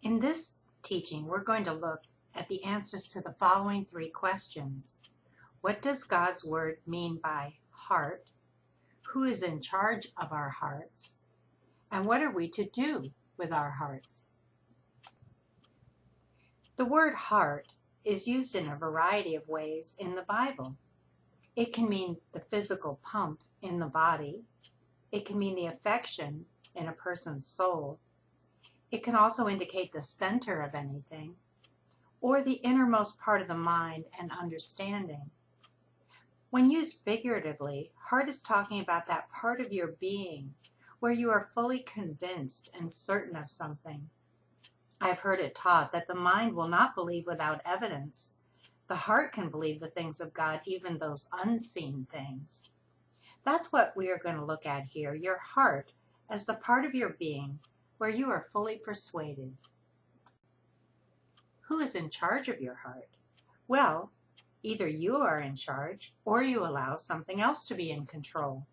In this teaching, we're going to look at the answers to the following 3 questions. What does God's Word mean by heart? Who is in charge of our hearts? And what are we to do with our hearts? The word heart is used in a variety of ways in the Bible. It can mean the physical pump in the body. It can mean the affection in a person's soul. It can also indicate the center of anything, or the innermost part of the mind and understanding. When used figuratively, heart is talking about that part of your being where you are fully convinced and certain of something. I've heard it taught that the mind will not believe without evidence. The heart can believe the things of God, even those unseen things. That's what we are going to look at here, your heart as the part of your being where you are fully persuaded. Who is in charge of your heart? Well, either you are in charge or you allow something else to be in control.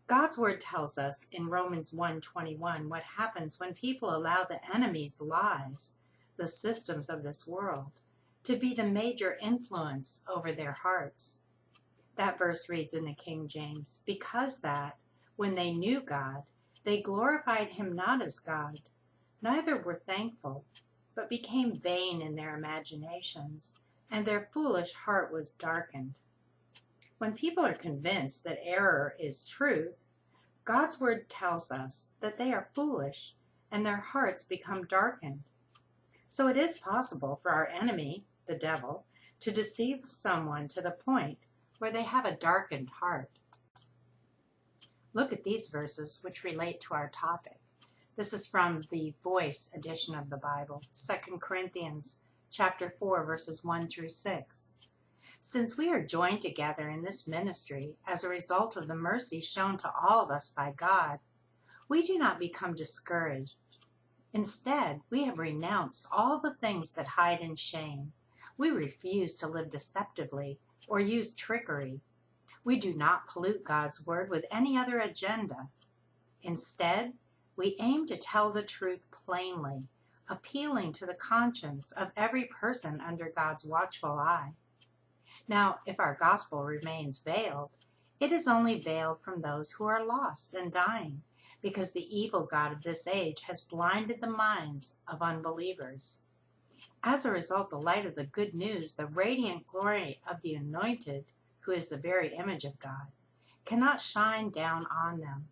God's Word tells us in Romans 1:21 what happens when people allow the enemy's lies, the systems of this world, to be the major influence over their hearts. That verse reads in the King James, because that, when they knew God, they glorified him not as God, neither were thankful, but became vain in their imaginations, and their foolish heart was darkened. When people are convinced that error is truth, God's Word tells us that they are foolish and their hearts become darkened. So it is possible for our enemy, the devil, to deceive someone to the point where they have a darkened heart. Look at these verses which relate to our topic. This is from the Voice edition of the Bible, 2 Corinthians chapter 4, verses 1 through 6. Since we are joined together in this ministry as a result of the mercy shown to all of us by God, we do not become discouraged. Instead, we have renounced all the things that hide in shame. We refuse to live deceptively or use trickery. We do not pollute God's Word with any other agenda. Instead, we aim to tell the truth plainly, appealing to the conscience of every person under God's watchful eye. Now, if our gospel remains veiled, it is only veiled from those who are lost and dying, because the evil god of this age has blinded the minds of unbelievers. As a result, the light of the good news, the radiant glory of the Anointed, who is the very image of God, cannot shine down on them.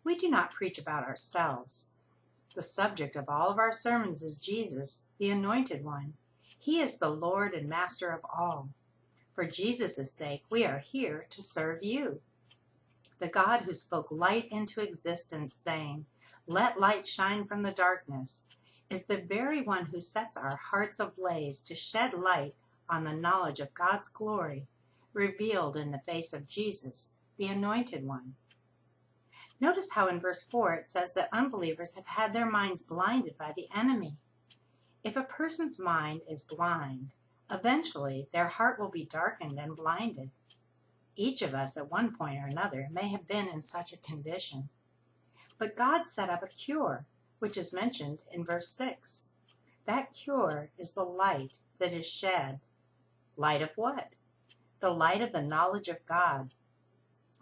We do not preach about ourselves. The subject of all of our sermons is Jesus, the Anointed One. He is the Lord and Master of all. For Jesus' sake, we are here to serve you. The God who spoke light into existence, saying, "Let light shine from the darkness," is the very one who sets our hearts ablaze to shed light on the knowledge of God's glory, revealed in the face of Jesus, the Anointed One. Notice how in verse 4 it says that unbelievers have had their minds blinded by the enemy. If a person's mind is blind, eventually their heart will be darkened and blinded. Each of us at one point or another may have been in such a condition. But God set up a cure, which is mentioned in verse 6. That cure is the light that is shed. Light of what? The light of the knowledge of God.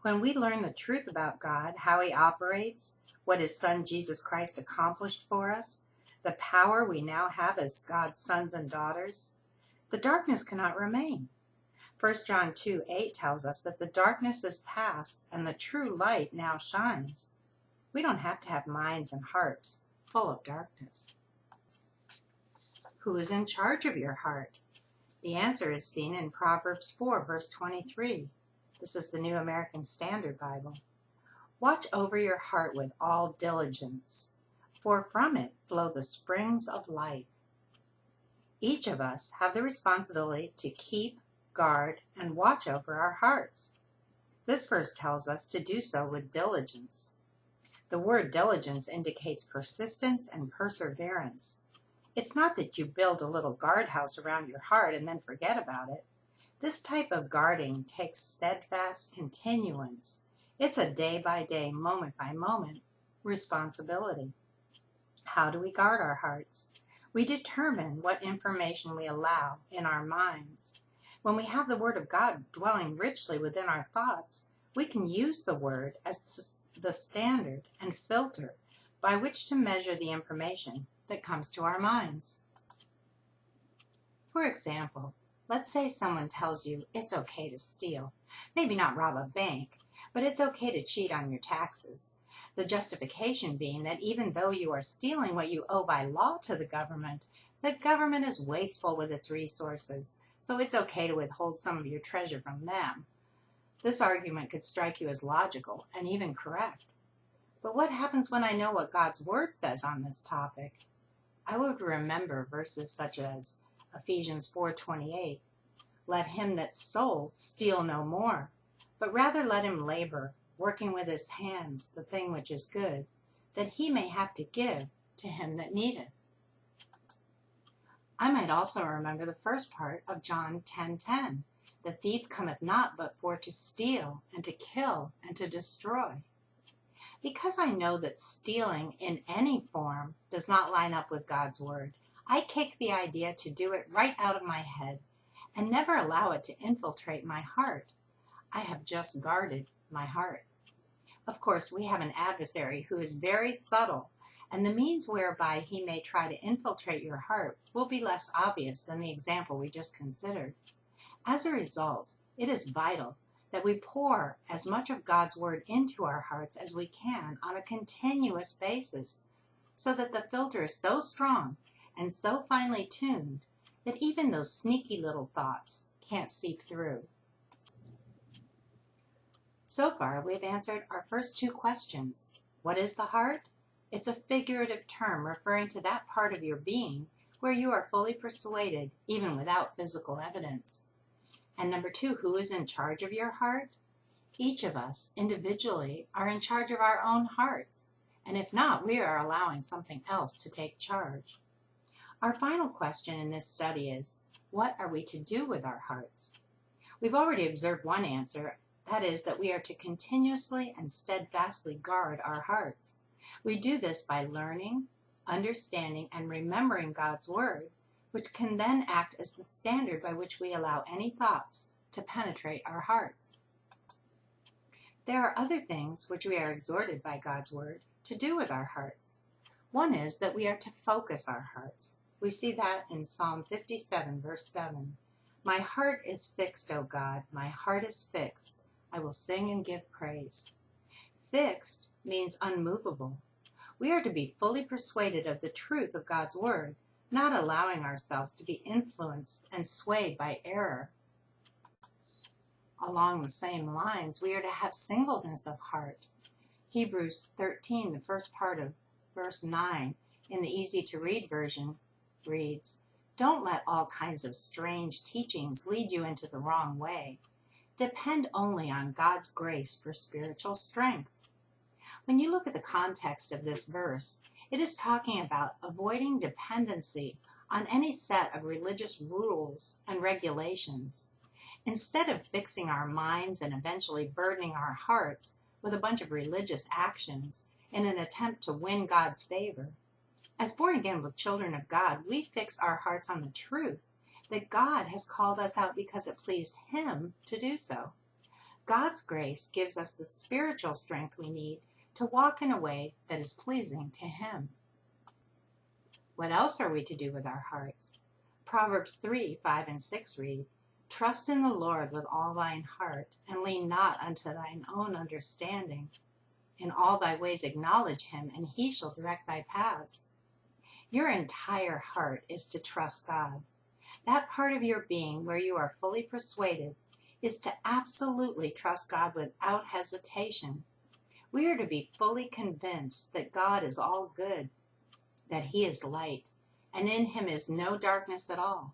When we learn the truth about God, how he operates, what his Son Jesus Christ accomplished for us, the power we now have as God's sons and daughters, the darkness cannot remain. 1 John 2:8 tells us that the darkness is past and the true light now shines. We don't have to have minds and hearts full of darkness. Who is in charge of your heart? The answer is seen in Proverbs 4, verse 23. This is the New American Standard Bible. Watch over your heart with all diligence, for from it flow the springs of life. Each of us have the responsibility to keep, guard, and watch over our hearts. This verse tells us to do so with diligence. The word diligence indicates persistence and perseverance. It's not that you build a little guardhouse around your heart and then forget about it. This type of guarding takes steadfast continuance. It's a day-by-day, moment-by-moment responsibility. How do we guard our hearts? We determine what information we allow in our minds. When we have the Word of God dwelling richly within our thoughts, we can use the Word as the standard and filter by which to measure the information that comes to our minds. For example, let's say someone tells you it's okay to steal. Maybe not rob a bank, but it's okay to cheat on your taxes. The justification being that even though you are stealing what you owe by law to the government is wasteful with its resources, so it's okay to withhold some of your treasure from them. This argument could strike you as logical and even correct. But what happens when I know what God's Word says on this topic? I would remember verses such as Ephesians 4:28, "Let him that stole steal no more, but rather let him labor, working with his hands the thing which is good, that he may have to give to him that needeth." I might also remember the first part of John 10:10, "The thief cometh not but for to steal, and to kill, and to destroy." Because I know that stealing in any form does not line up with God's Word, I kick the idea to do it right out of my head and never allow it to infiltrate my heart. I have just guarded my heart. Of course, we have an adversary who is very subtle, and the means whereby he may try to infiltrate your heart will be less obvious than the example we just considered. As a result, it is vital that we pour as much of God's Word into our hearts as we can on a continuous basis, so that the filter is so strong and so finely tuned that even those sneaky little thoughts can't seep through. So far, we've answered our first two questions. What is the heart? It's a figurative term referring to that part of your being where you are fully persuaded, even without physical evidence. And number two, who is in charge of your heart? Each of us individually are in charge of our own hearts, and if not, we are allowing something else to take charge. Our final question in this study is, what are we to do with our hearts? We've already observed one answer, that is that we are to continuously and steadfastly guard our hearts. We do this by learning, understanding, and remembering God's Word, which can then act as the standard by which we allow any thoughts to penetrate our hearts. There are other things which we are exhorted by God's Word to do with our hearts. One is that we are to focus our hearts. We see that in Psalm 57, verse 7. "My heart is fixed, O God, my heart is fixed. I will sing and give praise." Fixed means unmovable. We are to be fully persuaded of the truth of God's Word, not allowing ourselves to be influenced and swayed by error. Along the same lines, we are to have singleness of heart. Hebrews 13, the first part of verse 9, in the easy-to-read version, reads, "Don't let all kinds of strange teachings lead you into the wrong way. Depend only on God's grace for spiritual strength." When you look at the context of this verse, it is talking about avoiding dependency on any set of religious rules and regulations. Instead of fixing our minds and eventually burdening our hearts with a bunch of religious actions in an attempt to win God's favor, as born-again children of God, we fix our hearts on the truth that God has called us out because it pleased Him to do so. God's grace gives us the spiritual strength we need to walk in a way that is pleasing to Him. What else are we to do with our hearts? Proverbs 3, 5, and 6 read, "Trust in the Lord with all thine heart, and lean not unto thine own understanding. In all thy ways acknowledge Him, and He shall direct thy paths." Your entire heart is to trust God. That part of your being where you are fully persuaded is to absolutely trust God without hesitation. We are to be fully convinced that God is all good, that He is light, and in Him is no darkness at all,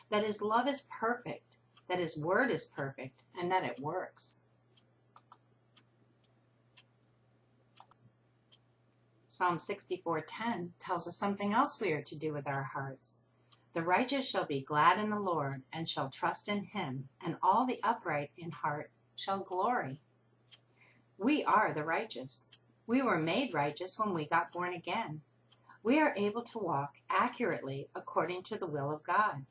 that His love is perfect, that His Word is perfect, and that it works. Psalm 64:10 tells us something else we are to do with our hearts. "The righteous shall be glad in the Lord, and shall trust in Him, and all the upright in heart shall glory." We are the righteous. We were made righteous when we got born again. we are able to walk accurately according to the will of God.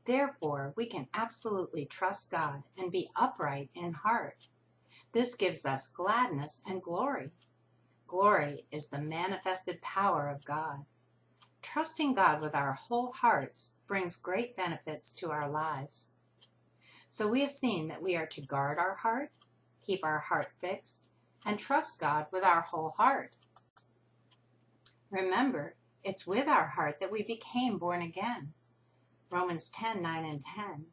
Therefore, we can absolutely trust God and be upright in heart. This gives us gladness and glory. Glory is the manifested power of God. Trusting God with our whole hearts brings great benefits to our lives. So we have seen that we are to guard our heart, keep our heart fixed, and trust God with our whole heart. Remember, it's with our heart that we became born again. Romans 10:9 and 10,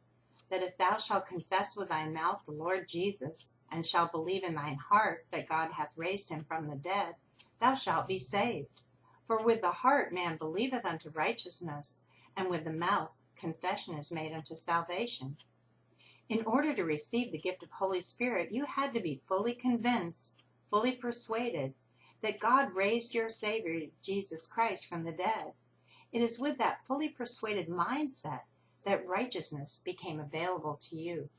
that if thou shalt confess with thy mouth the Lord Jesus, and shalt believe in thine heart that God hath raised him from the dead, thou shalt be saved. For with the heart man believeth unto righteousness, and with the mouth confession is made unto salvation. In order to receive the gift of Holy Spirit, you had to be fully convinced, fully persuaded, that God raised your Savior, Jesus Christ, from the dead. It is with that fully persuaded mindset that righteousness became available to you.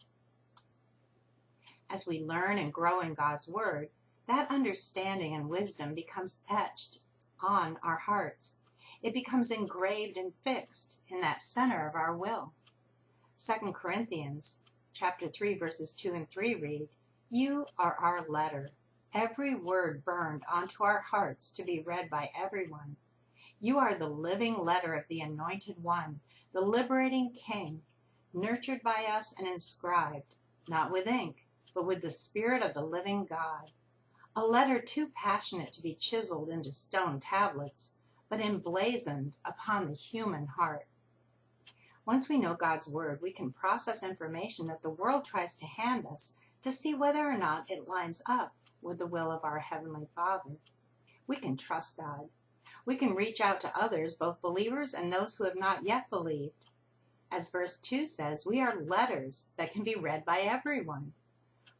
As we learn and grow in God's Word, that understanding and wisdom becomes etched on our hearts. It becomes engraved and fixed in that center of our will. 2 Corinthians chapter 3, verses 2 and 3 read, "You are our letter, every word burned onto our hearts to be read by everyone. You are the living letter of the Anointed One, the liberating King, nurtured by us and inscribed, not with ink, but with the Spirit of the living God. A letter too passionate to be chiseled into stone tablets, but emblazoned upon the human heart." Once we know God's Word, we can process information that the world tries to hand us to see whether or not it lines up with the will of our Heavenly Father. We can trust God. We can reach out to others, both believers and those who have not yet believed. As verse 2 says, we are letters that can be read by everyone.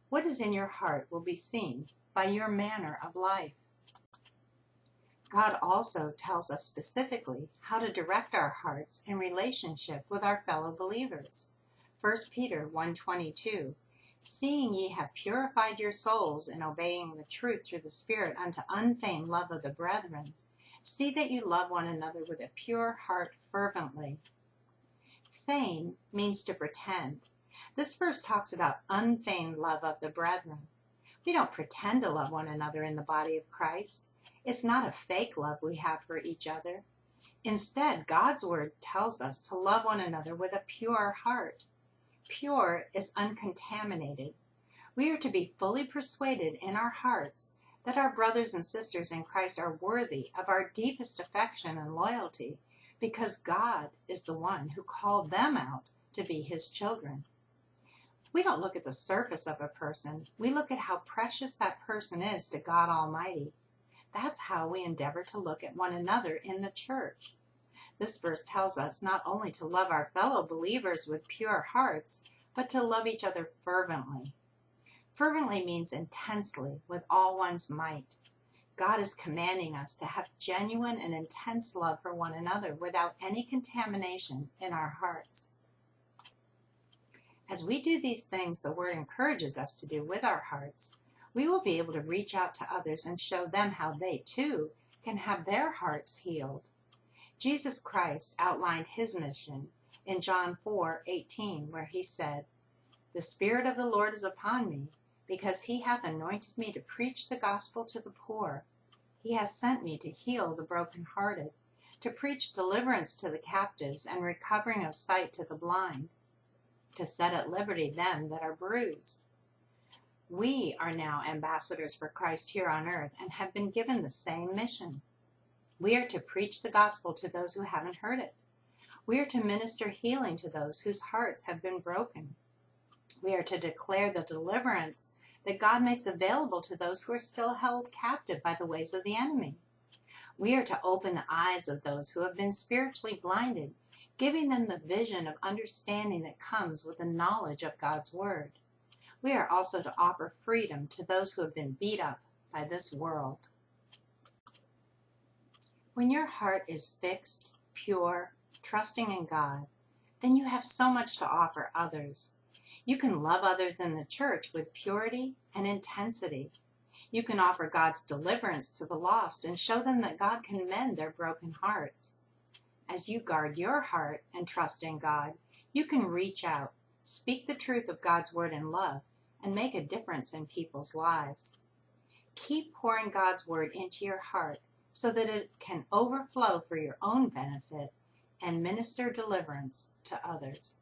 What is in your heart will be seen by your manner of life. God also tells us specifically how to direct our hearts in relationship with our fellow believers. 1 Peter 1:22, "Seeing ye have purified your souls in obeying the truth through the Spirit unto unfeigned love of the brethren, see that you love one another with a pure heart fervently." Feign means to pretend. This verse talks about unfeigned love of the brethren. We don't pretend to love one another in the body of Christ. It's not a fake love we have for each other. Instead, God's Word tells us to love one another with a pure heart. Pure is uncontaminated. We are to be fully persuaded in our hearts that our brothers and sisters in Christ are worthy of our deepest affection and loyalty, because God is the one who called them out to be His children. We don't look at the surface of a person. We look at how precious that person is to God Almighty. That's how we endeavor to look at one another in the church. This verse tells us not only to love our fellow believers with pure hearts, but to love each other fervently. Fervently means intensely, with all one's might. God is commanding us to have genuine and intense love for one another without any contamination in our hearts. As we do these things the Word encourages us to do with our hearts, we will be able to reach out to others and show them how they, too, can have their hearts healed. Jesus Christ outlined His mission in John 4:18, where He said, "The Spirit of the Lord is upon me, because He hath anointed me to preach the gospel to the poor. He hath sent me to heal the brokenhearted, to preach deliverance to the captives and recovering of sight to the blind, to set at liberty them that are bruised." We are now ambassadors for Christ here on earth and have been given the same mission. We are to preach the gospel to those who haven't heard it. We are to minister healing to those whose hearts have been broken. We are to declare the deliverance that God makes available to those who are still held captive by the ways of the enemy. We are to open the eyes of those who have been spiritually blinded, giving them the vision of understanding that comes with the knowledge of God's Word. We are also to offer freedom to those who have been beat up by this world. When your heart is fixed, pure, trusting in God, then you have so much to offer others. You can love others in the church with purity and intensity. You can offer God's deliverance to the lost and show them that God can mend their broken hearts. As you guard your heart and trust in God, you can reach out, speak the truth of God's word in love, and make a difference in people's lives. Keep pouring God's word into your heart so that it can overflow for your own benefit and minister deliverance to others.